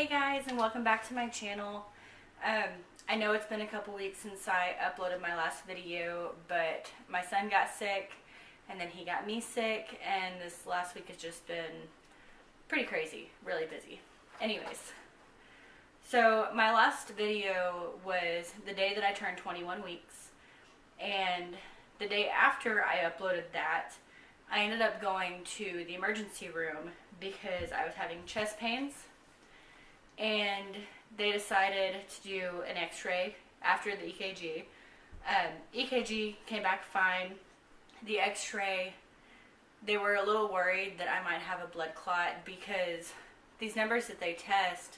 Hey guys, and welcome back to my channel. I know it's been a couple weeks since I uploaded my last video, but my son got sick and then he got me sick, and this last week has just been pretty crazy, really busy. Anyways, so my last video was the day that I turned 21 weeks, and the day after I uploaded that, I ended up going to the emergency room because I was having chest pains, and they decided to do an x-ray after the EKG. EKG came back fine. The x-ray, they were a little worried that I might have a blood clot because these numbers that they test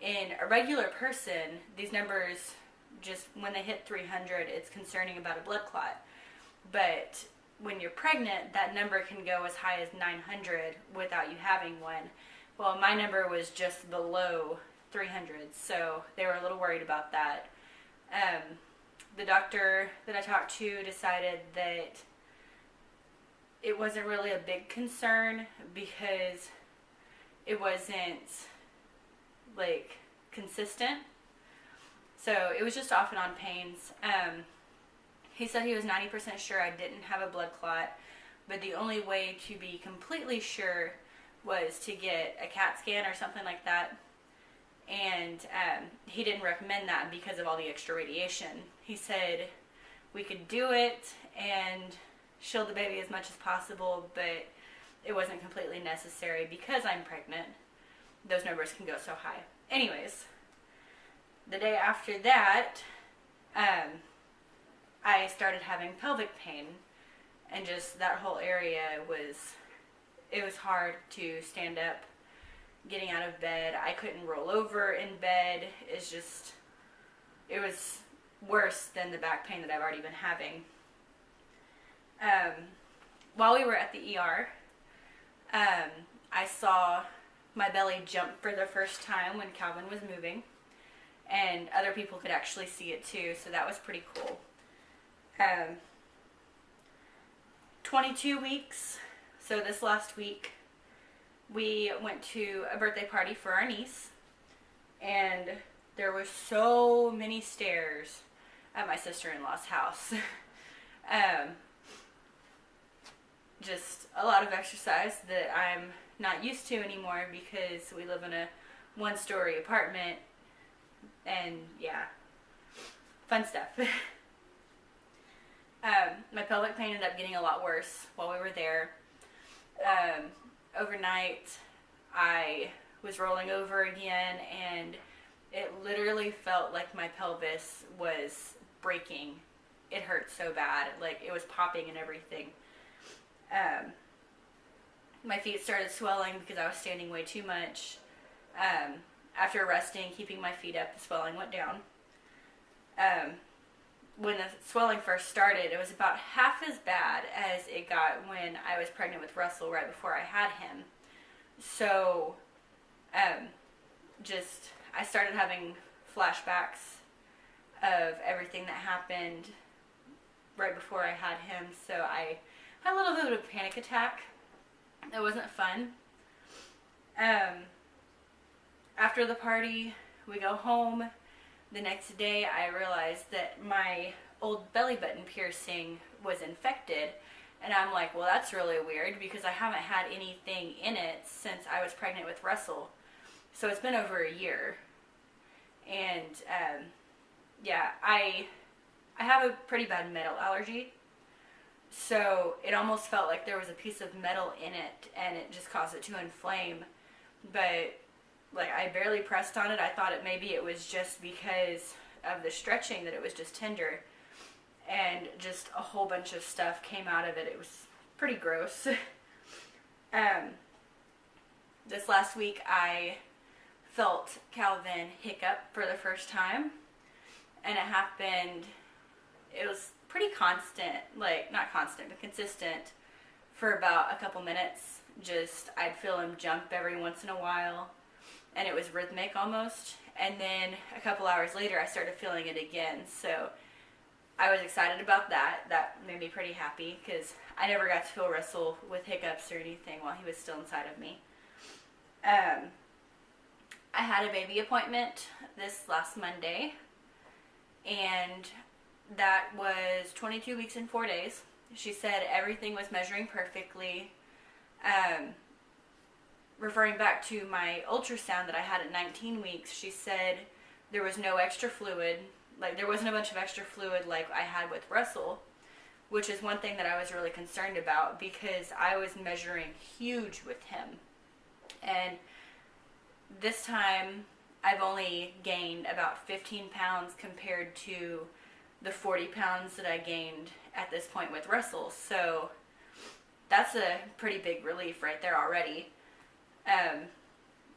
in a regular person, these numbers, just when they hit 300, it's concerning about a blood clot. But when you're pregnant, that number can go as high as 900 without you having one. Well, my number was just below 300, so they were a little worried about that. The doctor that I talked to decided that it wasn't really a big concern because it wasn't, like, consistent. So it was just off and on pains. He said he was 90% sure I didn't have a blood clot, but the only way to be completely sure was to get a CAT scan or something like that. And he didn't recommend that because of all the extra radiation. He said we could do it and shield the baby as much as possible, but it wasn't completely necessary because I'm pregnant. Those numbers can go so high. Anyways, the day after that, I started having pelvic pain, and just that whole area it was hard to stand up, getting out of bed. I couldn't roll over in bed. It was worse than the back pain that I've already been having. While we were at the ER, I saw my belly jump for the first time when Calvin was moving, and other people could actually see it too, so that was pretty cool. 22 weeks, so this last week, we went to a birthday party for our niece, and there were so many stairs at my sister-in-law's house. Just a lot of exercise that I'm not used to anymore because we live in a one-story apartment, and yeah, fun stuff. My pelvic pain ended up getting a lot worse while we were there. Overnight, I was rolling over again, and it literally felt like my pelvis was breaking. It hurt so bad, like it was popping and everything. My feet started swelling because I was standing way too much. After resting, keeping my feet up, the swelling went down. When the swelling first started, it was about half as bad as it got when I was pregnant with Russell right before I had him. So, I started having flashbacks of everything that happened right before I had him. So I had a little bit of a panic attack. It wasn't fun. After the party, we go home. The next day, I realized that my old belly button piercing was infected, and I'm like, well, that's really weird because I haven't had anything in it since I was pregnant with Russell. So it's been over a year, and yeah, I have a pretty bad metal allergy, so it almost felt like there was a piece of metal in it, and it just caused it to inflame. But like, I barely pressed on it. I thought maybe it was just because of the stretching that it was just tender, and just a whole bunch of stuff came out of it. It was pretty gross. This last week I felt Calvin hiccup for the first time, and it happened, it was pretty constant, like not constant but consistent for about a couple minutes. Just, I'd feel him jump every once in a while, and it was rhythmic almost, and then a couple hours later I started feeling it again. So I was excited about that. That made me pretty happy because I never got to feel Russell with hiccups or anything while he was still inside of me. I had a baby appointment this last Monday, and that was 22 weeks and 4 days. She said everything was measuring perfectly. Referring back to my ultrasound that I had at 19 weeks, she said there was no extra fluid. Like, there wasn't a bunch of extra fluid like I had with Russell, which is one thing that I was really concerned about because I was measuring huge with him. And this time, I've only gained about 15 pounds compared to the 40 pounds that I gained at this point with Russell. So that's a pretty big relief right there already.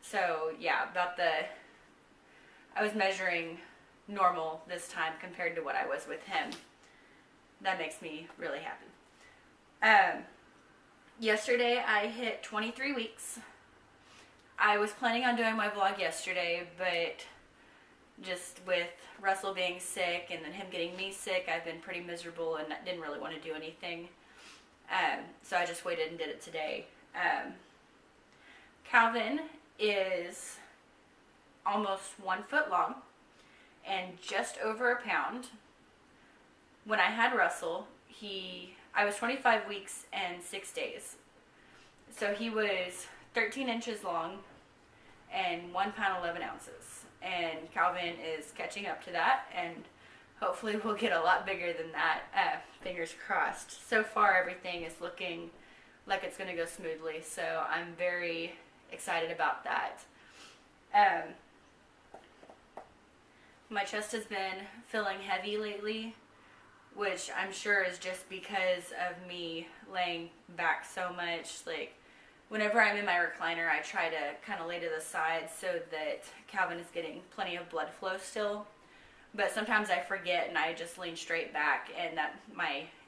So yeah, I was measuring normal this time compared to what I was with him. That makes me really happy. Yesterday I hit 23 weeks. I was planning on doing my vlog yesterday, but just with Russell being sick and then him getting me sick, I've been pretty miserable and didn't really want to do anything. So I just waited and did it today. Calvin is almost 1 foot long and just over a pound. When I had Russell, I was 25 weeks and 6 days. So he was 13 inches long and 1 pound 11 ounces. And Calvin is catching up to that, and hopefully we'll get a lot bigger than that. Fingers crossed. So far everything is looking like it's going to go smoothly, so I'm very excited about that. My chest has been feeling heavy lately, which I'm sure is just because of me laying back so much. Like, whenever I'm in my recliner, I try to kind of lay to the side so that Calvin is getting plenty of blood flow still. But sometimes I forget and I just lean straight back, and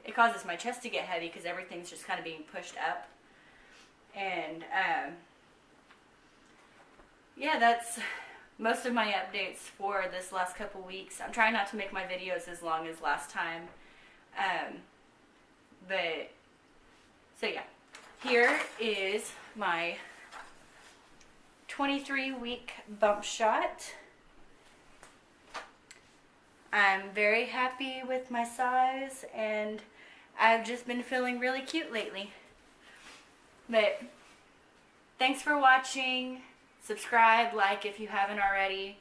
it causes my chest to get heavy because everything's just kind of being pushed up. And yeah, that's most of my updates for this last couple weeks. I'm trying not to make my videos as long as last time. So yeah, here is my 23-week bump shot. I'm very happy with my size, and I've just been feeling really cute lately. But thanks for watching. Subscribe, like if you haven't already.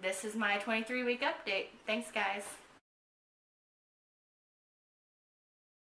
This is my 23-week update. Thanks, guys.